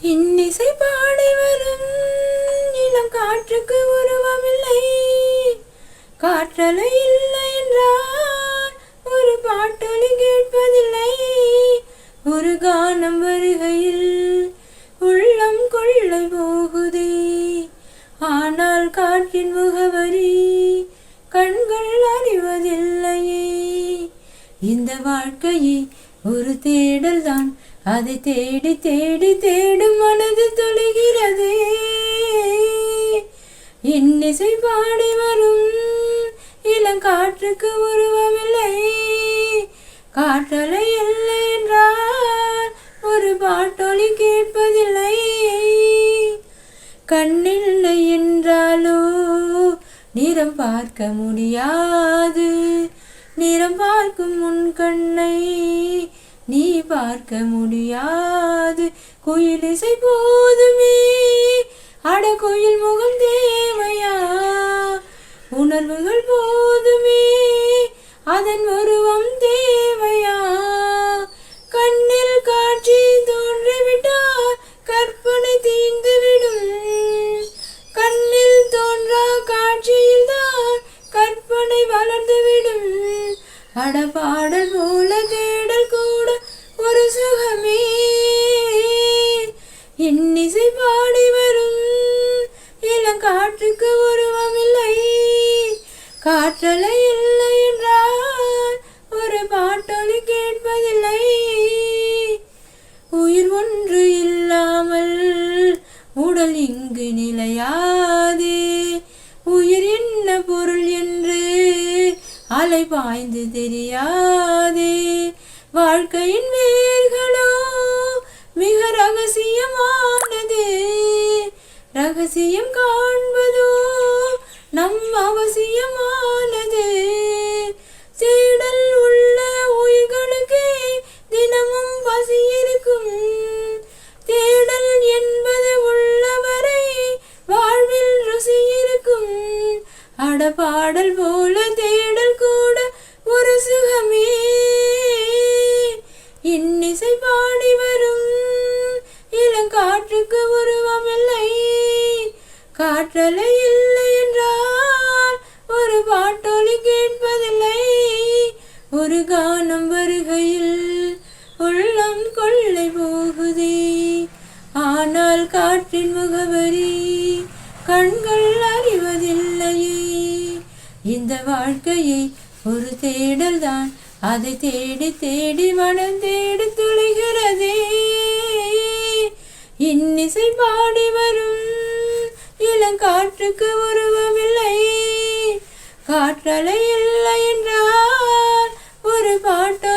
இன்னிசை பாடி வரும் இளம் காற்றுக்கு உருவமில்லை, காற்றலை இல்லை என்றால் ஒரு பாட்டொலி கேட்பதில்லை. ஒரு கானம் வருகையில் உள்ளம் கொள்ளை போகுதே, ஆனால் காற்றின் முகவரி கண்கள் அறிவதில்லையே. இந்த வாழ்க்கையே ஒரு தேடல் தான், அதை தேடி தேடி தேடும் மனது தொலைகிறதே. இன்னிசை பாடி வரும் இளங்காற்றுக்கு உருவமில்லை, காற்றலை இல்லை என்றால் ஒரு பாட்டொலி கேட்பதில்லை. கண்ணில்லை என்றாலோ நிறம் பார்க்க முடியாது, நிறம் பார்க்கும் உன் கண்ணை நீ பார்க்க முடியாது. குயில் இசை போதுமே, அட குயில் முகம் தேவையா? உணர்வுகள் போதுமே, அதன் உருவம் தேவையா? கண்ணில் காட்சி தோன்றிவிட்டால் கற்பனை தீர்ந்துவிடும், கண்ணில் தோன்றா காட்சியில் தான் கற்பனை வளர்ந்துவிடும். அட பாடல் போல தேடல் கூட ஒரு சுகமே. இன்னிசை பாடி வரும் இளங்காற்றுக்கு உருவமில்லை, காற்றலை இல்லை என்றால் ஒரு பாட்டொலி கேட்பதில்லை. உயிர் ஒன்று இல்லாமல் உடல் இங்கு நிலையாதே, உயிர் என்ன பொருள் என்று அலை பாய்ந்து தெரியாதே. வாழ்க்கையின் வேர்களோ மிக ரகசியமானது, ரகசியம் காண்பதோ நம் அவசியமானது. தேடல் உள்ள உயிர்களுக்கே தினமும் பசி இருக்கும், தேடல் என்பது உள்ளவரை வாழ்வில் ருசி இருக்கும். அட பாடல் போல தேடல் கூட ஒரு சுகமே. இன்னிசை பாடி வரும் இளங்காற்றுக்கு உருவமில்லை, காற்றலை இல்லை என்றால் ஒரு பாட்டொலி கேட்பதில்லை. ஒரு கானம் வருகையில் உள்ளம் கொள்ளை போகுதே, ஆனால் காற்றின் முகவரி கண்கள் அறிவதில்லையே. இந்த வாழ்க்கையை ஒரு தேடல் தான், அதை தேடி தேடி மனம் தேடி துளைகிறதே. இன்னிசை பாடி வரும் இளங்காற்றுக்கு உருவமில்லை, காற்றலை இல்லை என்றால் ஒரு பாட்டு